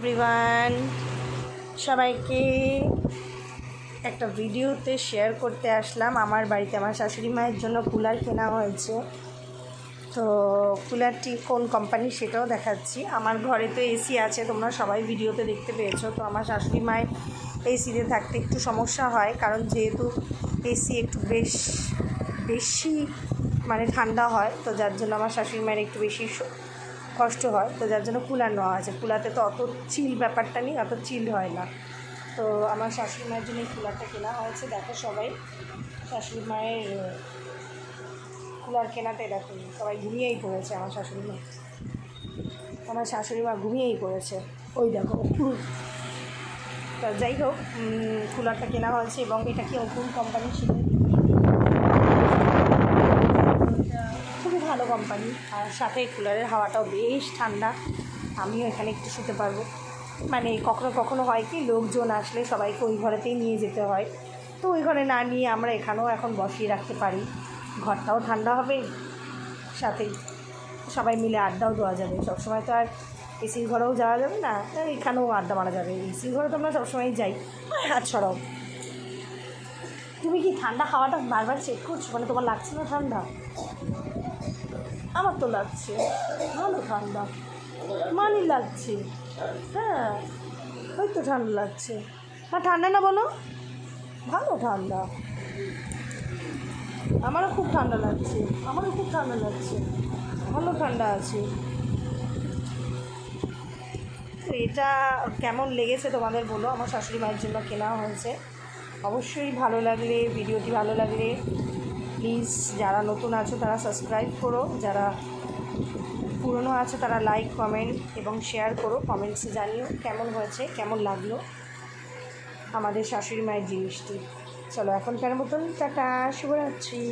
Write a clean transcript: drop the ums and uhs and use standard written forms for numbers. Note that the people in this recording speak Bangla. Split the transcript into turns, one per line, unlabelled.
এভরিওয়ান, সবাইকে একটা ভিডিওতে শেয়ার করতে আসলাম। আমার বাড়িতে আমার শাশুড়ি মায়ের জন্য কুলার কেনা হয়েছে। তো কুলারটি কোন কোম্পানি সেটাও দেখাচ্ছি। আমার ঘরে তো এসি আছে, তোমরা সবাই ভিডিওতে দেখতে পেয়েছো। তো আমার শাশুড়ি মায়ের এসিতে থাকতে একটু সমস্যা হয়, কারণ যেহেতু এসি একটু বেশি মানে ঠান্ডা হয়, তো যার জন্য আমার শাশুড়ি মায়ের একটু বেশি কষ্ট হয়। তো যার জন্য কুলার নেওয়া আছে। কুলারতে তো অত চিল ব্যাপারটা নেই, অত চিল হয় না। তো আমার শাশুড়ি মায়ের জন্য এই কুলারটা কেনা হয়েছে। দেখো সবাই, শাশুড়ি মায়ের কুলার কেনাতে দেখো সবাই ঘুমিয়েই পড়েছে। আমার শাশুড়ি মা ঘুমিয়েই পড়েছে, ওই দেখো। তো যাই হোক, কুলারটা কেনা হয়েছে এবং এটা কি কোন কোম্পানি ছিল, খুবই ভালো কোম্পানি। আর সাথে কুলারের হাওয়াটাও বেশ ঠান্ডা, আমিও এখানে একটু শুতে পারবো। মানে কখনো কখনো হয় কি, লোকজন আসলে সবাইকে ওই ঘরেতেই নিয়ে যেতে হয়, তো ওই ঘরে না নিয়ে আমরা এখানেও এখন বসিয়ে রাখতে পারি। ঘরটাও ঠান্ডা হবে, সাথেই সবাই মিলে আড্ডাও দেওয়া যাবে। সবসময় তো আর এসির ঘরেও যাওয়া যাবে না, এখানেও আড্ডা মারা যাবে। এসির ঘরে তো আমরা সবসময় যাই। হাত ছড়াও, তুমি কি ঠান্ডা হাওয়াটা বারবার চেক করছো? মানে তোমার লাগছে না ঠান্ডা? আমার তো লাগছে ভালো ঠান্ডা, মানে লাগছে। হ্যাঁ, ওই তো ঠান্ডা লাগছে। হ্যাঁ, ঠান্ডা না বলো? ভালো ঠান্ডা, আমারও খুব ঠান্ডা লাগছে, ভালো ঠান্ডা আছে। তো এটা কেমন লেগেছে তোমাদের বলো। আমার শাশুড়ি মায়ের জন্য কেনা হয়েছে। অবশ্যই ভিডিওটি ভালো লাগলে প্লিজ, যারা নতুন আছো তারা সাবস্ক্রাইব করো, যারা পুরনো আছে তারা লাইক, কমেন্ট এবং শেয়ার করো। কমেন্টসে জানিও কেমন হয়েছে, কেমন লাগলো আমাদের শাশুড়ি মায়ের জিনিসটি। চলো এখনকার মতন টাটা, শুভরাত্রি।